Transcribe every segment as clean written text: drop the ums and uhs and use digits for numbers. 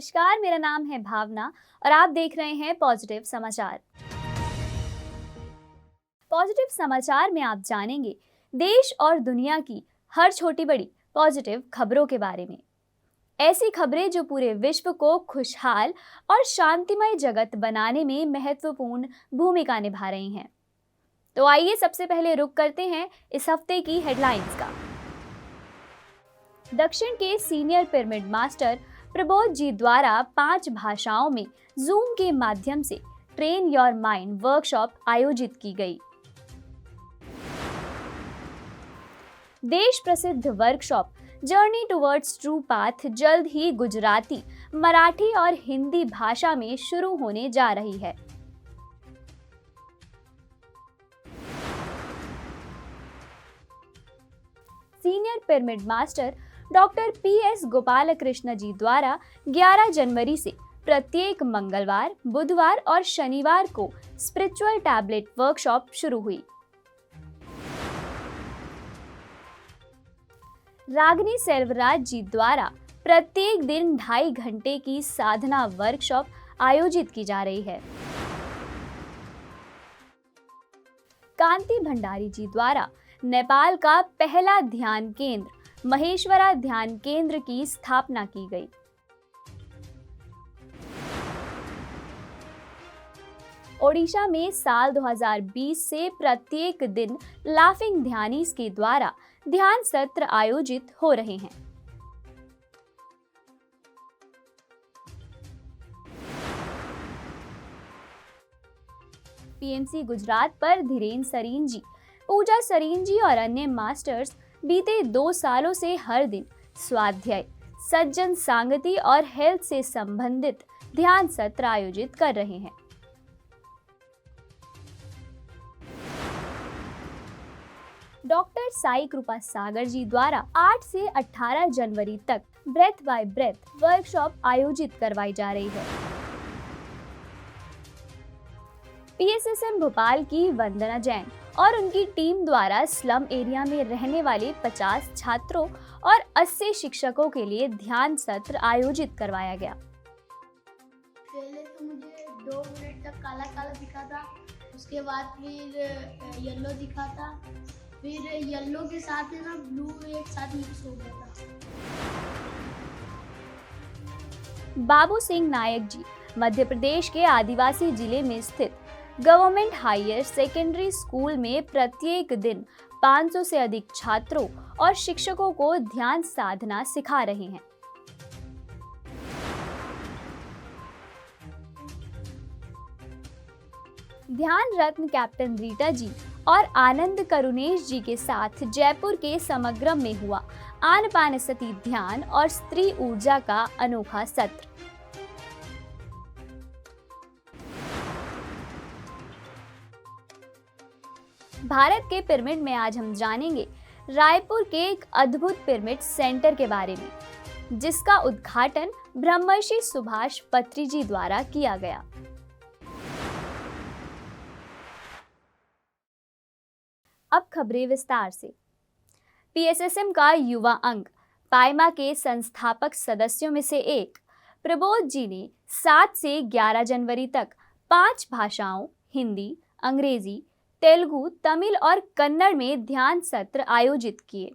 नमस्कार, मेरा नाम है भावना और आप देख रहे हैं पॉजिटिव समाचार। पॉजिटिव समाचार में आप जानेंगे देश और दुनिया की हर छोटी बड़ी पॉजिटिव खबरों के बारे में। ऐसी खबरें जो पूरे विश्व को खुशहाल और शांतिमय जगत बनाने में महत्वपूर्ण भूमिका निभा रही हैं। तो आइए सबसे पहले रुख करते हैं इस हफ्ते की हेडलाइंस का। दक्षिण के सीनियर पिरामिड मास्टर प्रबोध जी द्वारा 5 भाषाओं में जूम के माध्यम से ट्रेन योर माइंड वर्कशॉप आयोजित की गई। देश प्रसिद्ध workshop journey towards true path जल्द ही गुजराती, मराठी और हिंदी भाषा में शुरू होने जा रही है। Senior pyramid master doctor P S. Gopalakrishna ji द्वारा 11 जनवरी से प्रत्येक मंगलवार, बुधवार और शनिवार को स्पिरिचुअल टैबलेट वर्कशॉप शुरू हुई। रागिनी सेल्वराज जी द्वारा प्रत्येक दिन 2.5 घंटे की साधना वर्कशॉप आयोजित की जा रही है। कांति भंडारी जी द्वारा नेपाल का पहला ध्यान केंद्र महेश्वरा ध्यान केंद्र की स्थापना की गई। ओडिशा में साल 2020 से प्रत्येक दिन लाफिंग ध्यानीस के द्वारा ध्यान सत्र आयोजित हो रहे हैं। पीएमसी गुजरात पर धीरेन्द्र सरीन जी, पूजा सरीन जी और अन्य मास्टर्स बीते 2 सालों से हर दिन स्वाध्याय, सज्जन सांगति और हेल्थ से संबंधित ध्यान सत्र आयोजित कर रहे हैं। डॉक्टर साई कृपा सागर जी द्वारा 8 से 18 जनवरी तक ब्रेथ बाय ब्रेथ वर्कशॉप आयोजित करवाई जा रही है। पीएसएसएम भोपाल की वंदना जैन और उनकी टीम द्वारा स्लम एरिया में रहने वाले 50 छात्रों और 80 शिक्षकों के लिए ध्यान सत्र आयोजित करवाया गया। पहले तो मुझे 2 मिनट तक काला काला दिखा था, उसके बाद फिर येलो दिखा था, फिर येलो के साथ है ना ब्लू एक साथ मिक्स हो गया था। बाबू सिंह नायक जी मध्य प्रदेश के आदिवासी जिले में स्थित गवर्नमेंट हायर सेकेंडरी स्कूल में प्रत्येक दिन 500 से अधिक छात्रों और शिक्षकों को ध्यान साधना सिखा रहे हैं। ध्यान रत्न कैप्टन रीटा जी और आनंद करुणेश जी के साथ जयपुर के समग्रम में हुआ आनापानसती ध्यान और स्त्री ऊर्जा का अनोखा सत्र। भारत के पिरामिड में आज हम जानेंगे रायपुर के एक अद्भुत पिरामिड सेंटर के बारे में, जिसका उद्घाटन ब्रह्मर्षि सुभाष पत्री जी द्वारा किया गया। अब खबरें विस्तार से। पीएसएसएम का युवा अंग पायमा के संस्थापक सदस्यों में से एक प्रबोध जी ने 7 से 11 जनवरी तक 5 भाषाओं हिंदी, अंग्रेजी, तेलुगु, तमिल और कन्नड़ में ध्यान सत्र आयोजित किए।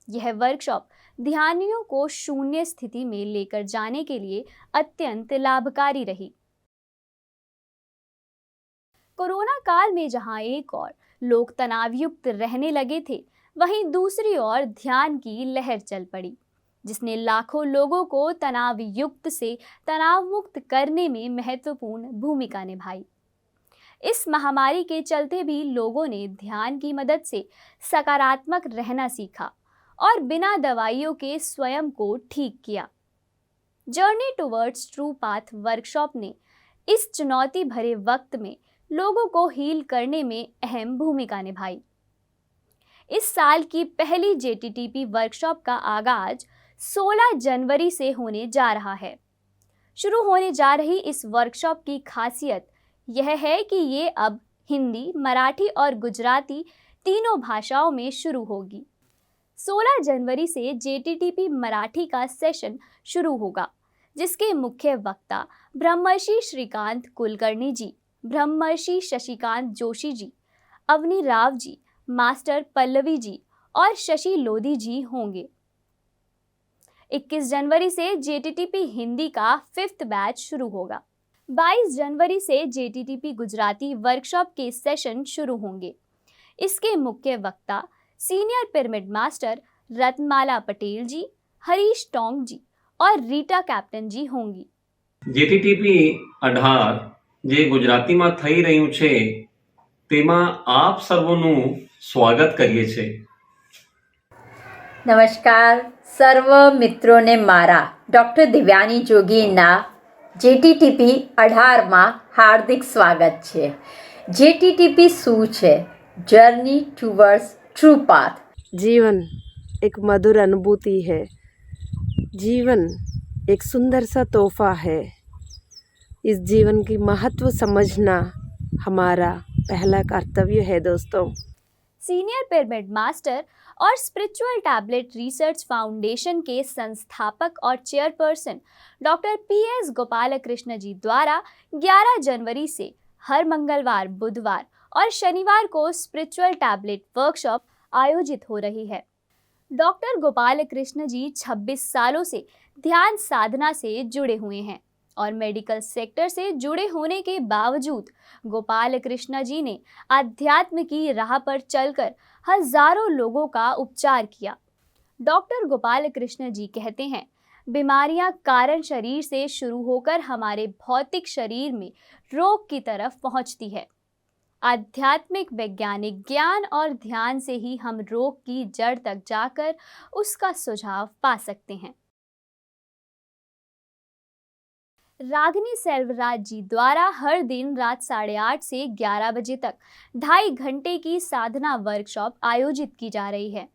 यह वर्कशॉप ध्यानियों को शून्य स्थिति में लेकर जाने के लिए अत्यंत लाभकारी रही। कोरोना काल में जहां एक ओर लोग तनावयुक्त रहने लगे थे, वहीं दूसरी ओर ध्यान की लहर चल पड़ी, जिसने लाखों लोगों को तनावयुक्त से तनाव मुक्त करने में महत्वपूर्ण भूमिका निभाई। इस महामारी के चलते भी लोगों ने ध्यान की मदद से सकारात्मक रहना सीखा और बिना दवाइयों के स्वयं को ठीक किया। Journey towards true path workshop ने इस चुनौती भरे वक्त में लोगों को हील करने में अहम भूमिका निभाई। इस साल की पहली जेटीटीपी वर्कशॉप का आगाज 16 जनवरी से होने जा रहा है। शुरू होने जा रही इस वर्कशॉप की खासियत यह है कि ये अब हिंदी, मराठी और गुजराती तीनों भाषाओं में शुरू होगी। 16 जनवरी से जेटीटीपी मराठी का सेशन शुरू होगा, जिसके मुख्य वक्ता ब्रह्मर्षि श्रीकांत कुलकर्णी जी, ब्रह्मर्षि शशिकांत जोशी जी, अवनी राव जी, मास्टर पल्लवी जी और शशि लोधी जी होंगे। 21 जनवरी से JTTP हिंदी का 5th बैच शुरू होगा। 22 जनवरी से JTTP गुजराती वर्कशॉप के सेशन शुरू होंगे। इसके मुख्य वक्ता senior pyramid master Ratnamala Patel ji, Harish Tong ji और रीटा कैप्टन जी होंगी। JTTP 18 જે ગુજરાતીમાં થઈ રહ્યું છે તેમાં આપ સર્વનું સ્વાગત કરીએ છે। નમસ્કાર સર્વ મિત્રોને મારા ડૉક્ટર દિવ્યાની જોગીના JTTP 18માં હાર્દિક સ્વાગત છે। JTTP શું છે? Journey towards true path. जीवन एक मधुर अनुभूति है। जीवन एक सुंदर सा तोहफा है। इस जीवन की महत्व समझना हमारा पहला कर्तव्य है दोस्तों। सीनियर पिरामिड मास्टर और स्पिरिचुअल टैबलेट रिसर्च फाउंडेशन के संस्थापक और chairperson doctor PS Gopalkrishna ji द्वारा 11 जनवरी से हर मंगलवार, बुधवार और शनिवार को स्पिरिचुअल टैबलेट वर्कशॉप आयोजित हो रही है। डॉक्टर गोपालकृष्ण जी 26 सालों से ध्यान साधना से जुड़े हुए हैं और मेडिकल सेक्टर से जुड़े होने के बावजूद गोपालकृष्ण जी ने अध्यात्म की राह पर चलकर हजारों लोगों का उपचार किया। डॉक्टर गोपालकृष्ण जी कहते हैं, बीमारियां कारण शरीर से शुरू होकर हमारे भौतिक शरीर में रोग की तरफ पहुंचती है। आध्यात्मिक वैज्ञानिक ज्ञान और ध्यान से ही हम रोग की जड़ तक जाकर उसका सुझाव पा सकते हैं। रागिनी सेल्वराज जी द्वारा हर दिन रात 8:30 से 11 बजे तक 2.5 घंटे की साधना वर्कशॉप आयोजित की जा रही है।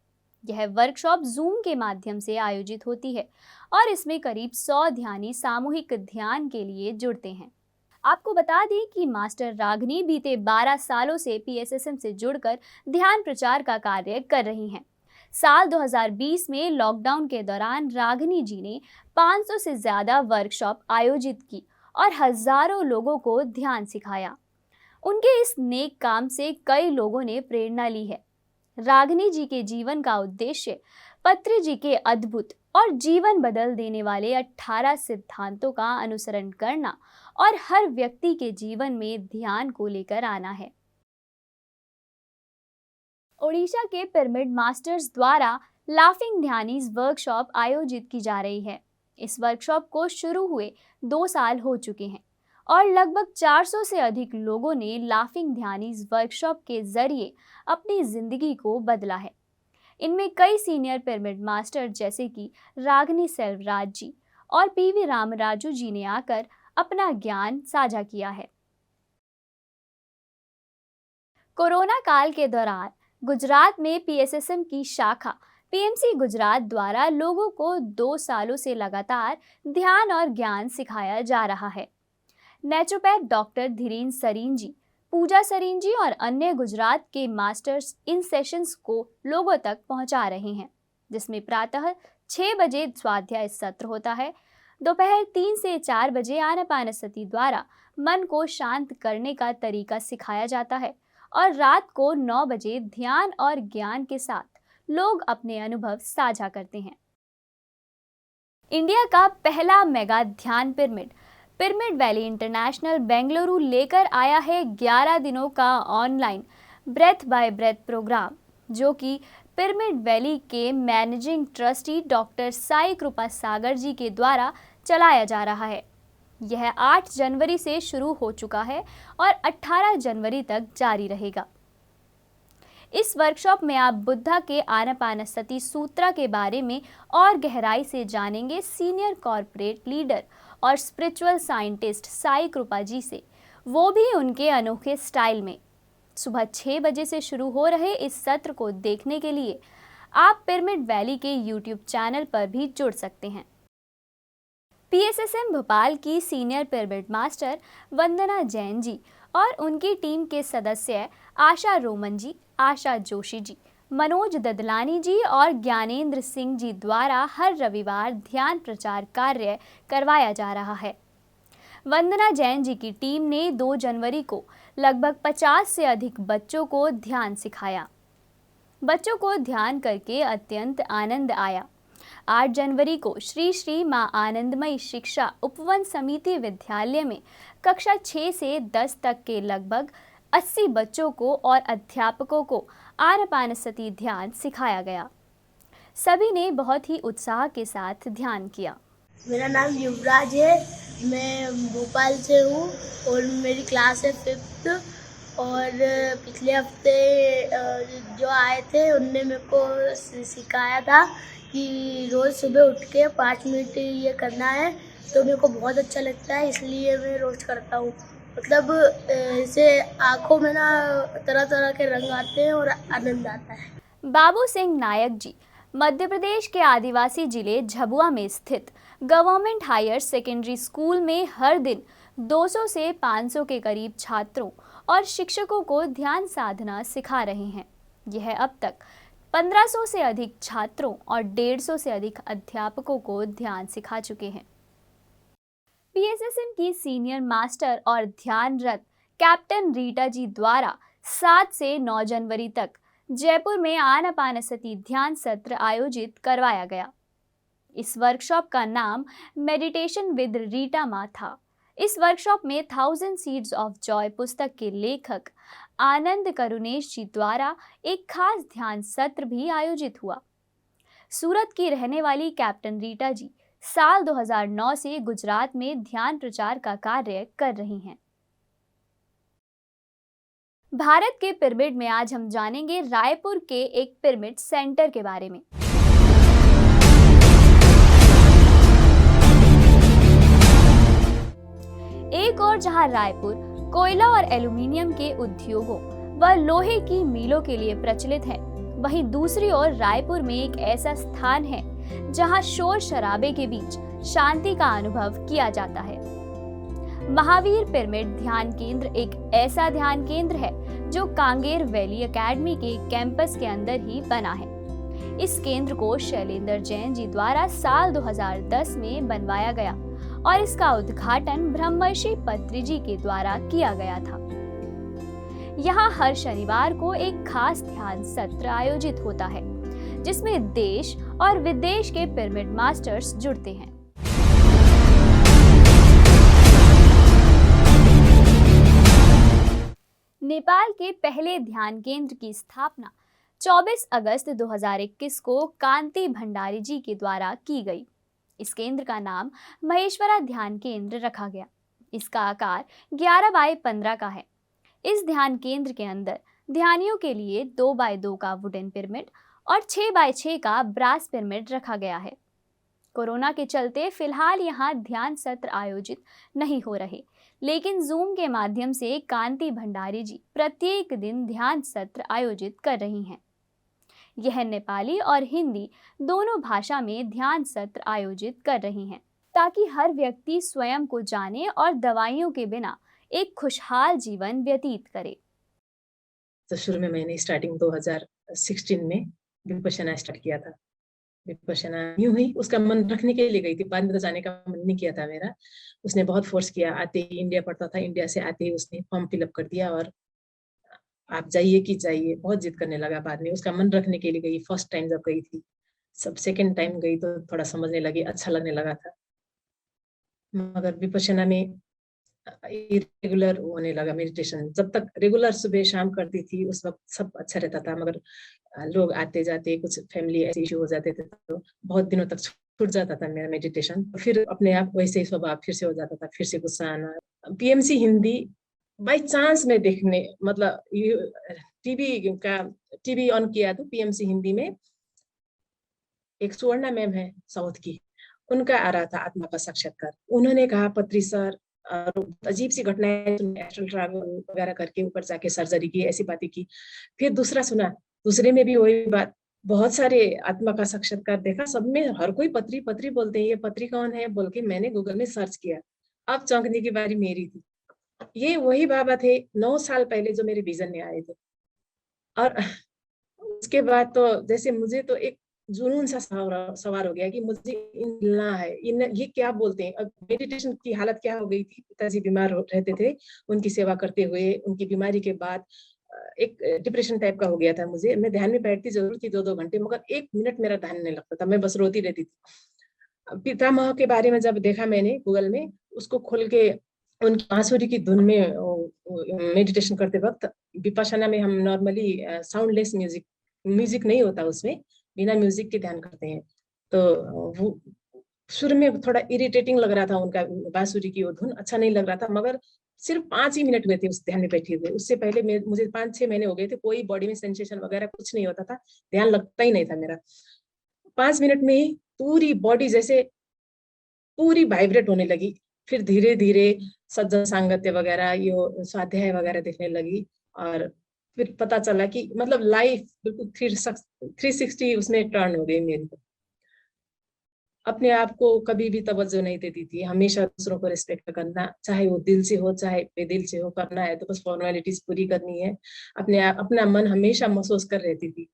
यह वर्कशॉप जूम के माध्यम से आयोजित होती है और इसमें करीब 100 ध्यानी सामूहिक ध्यान के लिए जुड़ते हैं। आपको बता दें कि मास्टर रागिनी बीते 12 सालों से PSSM से जुड़कर ध्यान प्रचार का कार्य कर रही हैं। साल 2020 में लॉकडाउन के दौरान रागिनी जी ने 500 से ज़्यादा वर्कशॉप आयोजित की और हजारों लोगों को ध्यान सिखाया। उनके इस नेक काम से कई लोगों ने प्रेरणा ली है। रागिनी जी के जीवन का उद्देश्य पत्री जी के अद्भुत और जीवन बदल देने वाले 18 सिद्धांतों का अनुसरण करना और हर व्यक्ति के जीवन में ध्यान को लेकर आना है। ओडिशा के पिरामिड मास्टर्स द्वारा लाफिंग ध्यानीज वर्कशॉप आयोजित की जा रही है। इस वर्कशॉप को शुरू हुए 2 साल हो चुके हैं और लगभग 400 से अधिक लोगों ने लाफिंग ध्यानीज वर्कशॉप के जरिए अपनी जिंदगी को बदला है। इनमें कई सीनियर पिरामिड मास्टर जैसे कि रागिनी सेल्वराज जी और PV रामराजू जी ने आकर अपना ज्ञान साझा किया है। कोरोना काल के दौरान गुजरात में PSSM की शाखा PMC गुजरात द्वारा लोगों को 2 सालों से लगातार ध्यान और ज्ञान सिखाया जा रहा है। नेचुरोपैथ डॉक्टर धीरेन्द्र सरीन जी, पूजा सरीन जी और अन्य गुजरात के मास्टर्स इन सेशंस को लोगों तक पहुंचा रहे हैं, जिसमें प्रातः 6 बजे स्वाध्याय सत्र होता है, दोपहर 3 से 4 बजे आनापानसति द्वारा मन को शांत करने का तरीका सिखाया जाता है और रात को 9 बजे ध्यान और ज्ञान के साथ लोग अपने अनुभव साझा करते हैं। इंडिया का पहला मेगा ध्यान पिरामिड वैली इंटरनेशनल बेंगलुरु लेकर आया है 11 दिनों का online breath by breath program, जो कि पिरामिड वैली के managing trustee doctor Sai Kripa Sagar जी के द्वारा चलाया जा रहा है। यह 8 जनवरी से शुरू हो चुका है और 18 जनवरी तक जारी रहेगा। इस वर्कशॉप में आप बुद्धा के आनापानसति सूत्रा के बारे में और गहराई से जानेंगे सीनियर कॉर्पोरेट लीडर और स्पिरिचुअल साइंटिस्ट साई कृपा जी से, वो भी उनके अनोखे स्टाइल में। सुबह 6 बजे से शुरू हो रहे इस सत्र को देखने के लिए आप पिरामिड वैली के YouTube चैनल पर भी जुड़ सकते हैं। PSSM भोपाल की सीनियर पिरामिड मास्टर वंदना जैन जी और उनकी टीम के सदस्य आशा रोमन जी, आशा जोशी जी, मनोज ददलानी जी और ज्ञानेंद्र सिंह जी द्वारा हर रविवार ध्यान प्रचार कार्य करवाया जा रहा है। वंदना जैन जी की टीम ने 2 जनवरी को लगभग 50 से अधिक बच्चों को ध्यान सिखाया। बच्चों को ध्यान करके अत्यंत आनंद आया। 8 जनवरी को श्री श्री मां आनंदमयी शिक्षा उपवन समिति विद्यालय में कक्षा 6 से 10 तक के लगभग 80 बच्चों को और अध्यापकों को आनापानसती ध्यान सिखाया गया। सभी ने बहुत ही उत्साह के साथ ध्यान किया। मेरा नाम युवराज है, मैं भोपाल से हूँ और मेरी क्लास है 5th। और पिछले हफ्ते जो आए थे उनने मेरे को सिखाया था कि रोज़ सुबह उठ के 5 मिनट ये करना है, तो मेरे को बहुत अच्छा लगता है, इसलिए मैं रोज़ करता हूँ। मतलब इससे आँखों में ना तरह तरह के रंग आते हैं और आनंद आता है। बाबू सिंह नायक जी मध्य प्रदेश के आदिवासी जिले झबुआ में स्थित गवर्नमेंट हायर सेकेंडरी स्कूल में हर दिन 200 से 500 के करीब छात्रों और शिक्षकों को ध्यान साधना सिखा रहे हैं। यह अब तक 1500 से अधिक छात्रों और 150 से अधिक अध्यापकों को ध्यान सिखा चुके हैं। PSSM की सीनियर मास्टर और ध्यानरत कैप्टन रीटा जी द्वारा 7 से 9 जनवरी तक जयपुर में आनापानसती ध्यान सत्र आयोजित करवाया गया। इस वर्कशॉप का नाम मेडिटेशन विद रीटा मां था। इस वर्कशॉप में 1000 सीड्स ऑफ जॉय पुस्तक के लेखक आनंद करुणेश जी द्वारा एक खास ध्यान सत्र भी आयोजित हुआ। सूरत की रहने वाली कैप्टन रीटा जी साल 2009 से गुजरात में ध्यान प्रचार का कार्य कर रही हैं। भारत के पिरामिड में आज हम जानेंगे रायपुर के एक पिरामिड सेंटर के बारे में। एक और जहां रायपुर कोयला और एल्यूमीनियम के उद्योगों व लोहे की मीलों के लिए प्रचलित है, वहीं दूसरी ओर रायपुर में एक ऐसा स्थान है जहां शोर शराबे के बीच शांति का अनुभव किया जाता है। महावीर पिरामिड ध्यान केंद्र एक ऐसा ध्यान केंद्र है जो कांगेर वैली एकेडमी के कैंपस के अंदर ही बना है। इस केंद्र को शैलेंद्र जैन जी द्वारा साल 2010 में बनवाया गया और इसका उद्घाटन ब्रह्मर्षि पत्री जी के द्वारा किया गया था। यहाँ हर शनिवार को एक खास ध्यान सत्र आयोजित होता है जिसमें देश और विदेश के पिरामिड मास्टर्स जुड़ते हैं। नेपाल के पहले ध्यान केंद्र की स्थापना 24 अगस्त 2021 को कांति भंडारी जी के द्वारा की गई। इस केंद्र का नाम महेश्वरा ध्यान केंद्र रखा गया। इसका आकार 11x15 का है। इस ध्यान केंद्र के अंदर ध्यानियों के लिए 2x2 का वुडन पिरामिड और 6x6 का ब्रास पिरामिड रखा गया है। कोरोना के चलते फिलहाल यहाँ ध्यान सत्र आयोजित नहीं हो रहे, लेकिन जूम के माध्यम से कांति भंडारी जी प्रत्येक दिन ध्यान सत्र आयोजित कर रही हैं। यह नेपाली और हिंदी दोनों भाषा में ध्यान सत्र आयोजित कर रही हैं ताकि हर व्यक्ति स्वयं को जाने और दवाइयों के बिना एक खुशहाल जीवन व्यतीत करे। तो शुरू में मैंने स्टार्टिंग 2016 में विपश्यना स्टार्ट किया था। विपश्यना यूं ही उसका मन रखने के लिए गई थी, बाद में तो जाने का मन नहीं किया था मेरा। उसने बहुत फोर्स किया, आते ही इंडिया पढ़ता था, इंडिया से आते ही उसने फॉर्म फिलअप कर दिया और आप जाइए कि जाइए, बहुत जिद करने लगा। बाद में उसका मन रखने के लिए गई। फर्स्ट टाइम जब गई थी, सब सेकेंड टाइम गई तो थोड़ा समझने लगी, अच्छा लगने लगा था। मगर विपश्यना में इरेगुलर होने लगा मेडिटेशन। जब तक रेगुलर सुबह शाम करती थी उस वक्त सब अच्छा रहता था, मगर लोग आते जाते कुछ फैमिली ऐसे इशू हो जाते थे तो बहुत दिनों तक छूट जाता था मेरा मेडिटेशन। फिर अपने आप वैसे ही स्वभाव फिर से हो जाता था, फिर से गुस्सा आना। PMC हिंदी बाय चांस में देखने, मतलब टीवी ऑन किया तो PMC हिंदी में एक सुवर्णा मैम है साउथ की, उनका आ रहा था आत्मा का साक्षात्कार। उन्होंने कहा पत्री सर अजीब सी घटनाएं, एस्ट्रल ट्रैवल वगैरह करके ऊपर जाके सर्जरी की, ऐसी बातें की। फिर दूसरा सुना, दूसरे में भी वही बात। बहुत सारे आत्मा का साक्षात्कार देखा, सब में हर कोई पत्री पत्री बोलते हैं। ये पत्री कौन है बोल के मैंने गूगल में सर्च किया। अब चौंकने की बारी मेरी थी। ये वही बाबा थे 9 साल पहले जो मेरे विजन में आए थे। और उसके बाद तो जैसे मुझे तो एक जुनून सा सवार हो गया कि मुझे मिलना है, ये क्या बोलते हैं। अब मेडिटेशन की हालत क्या हो गई थी, पिताजी बीमार रहते थे, उनकी सेवा करते हुए उनकी बीमारी के बाद एक डिप्रेशन टाइप का हो गया था मुझे। मैं ध्यान में बैठती जरूर थी 2-2 घंटे, मगर 1 मिनट मेरा ध्यान नहीं लगता था, मैं बस रोती रहती थी। पितामह के बारे में जब देखा मैंने गूगल में, उसको खोल के उनकी बांसुरी की धुन में मेडिटेशन करते वक्त, विपश्यना में हम नॉर्मली साउंडलेस म्यूजिक नहीं होता, उसमें बिना म्यूजिक के ध्यान करते हैं। तो वो शुरू में थोड़ा इरिटेटिंग लग रहा था, उनका बांसुरी की वो धुन अच्छा नहीं लग रहा था, मगर सिर्फ 5 ही मिनट हुए थे उस ध्यान में बैठे हुए। उससे पहले मुझे 5-6 महीने हो गए थे, कोई बॉडी में सेंसेशन वगैरह कुछ नहीं होता था, ध्यान लगता ही नहीं था मेरा। 5 मिनट में ही पूरी बॉडी जैसे पूरी वाइब्रेट होने लगी। फिर धीरे धीरे सज्जन सांगत्य वगैरह, ये स्वाध्याय वगैरह दिखने लगी, और फिर पता चला कि मतलब लाइफ बिल्कुल 360 उसमें टर्न हो गई मेरी। अपने आप को कभी भी तवज्जो नहीं देती थी, हमेशा दूसरों को रिस्पेक्ट करना, चाहे वो दिल से हो चाहे बेदिल से हो, करना है तो बस फॉर्मेलिटीज पूरी करनी है। अपना मन हमेशा महसूस कर रहती थी।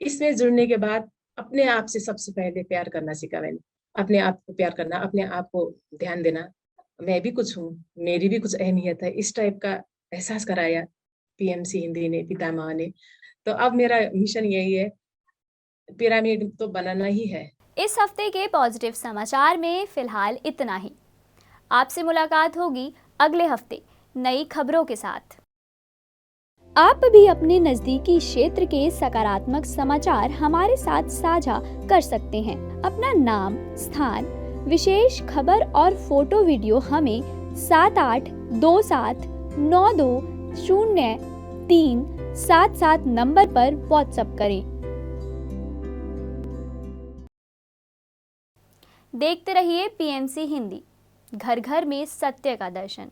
इसमें जुड़ने के बाद अपने आप से सबसे पहले प्यार करना सीखा मैंने, अपने आप को प्यार करना, अपने आप को ध्यान देना, मैं भी कुछ हूँ, मेरी भी कुछ अहमियत है, इस टाइप का एहसास कराया पीएमसी हिंदी ने, पितामह ने। तो अब मेरा मिशन यही है, पिरामिड तो बनाना ही है। इस हफ्ते के पॉजिटिव समाचार में फिलहाल इतना ही। आपसे मुलाकात होगी अगले हफ्ते नई खबरों के साथ। आप भी अपने नजदीकी क्षेत्र के सकारात्मक समाचार हमारे साथ साझा कर सकते हैं। अपना नाम, स्थान, विशेष खबर और फोटो वीडियो हमें 7827920377 नंबर पर व्हाट्सएप करें। देखते रहिए पीएमसी हिंदी, घर घर में सत्य का दर्शन।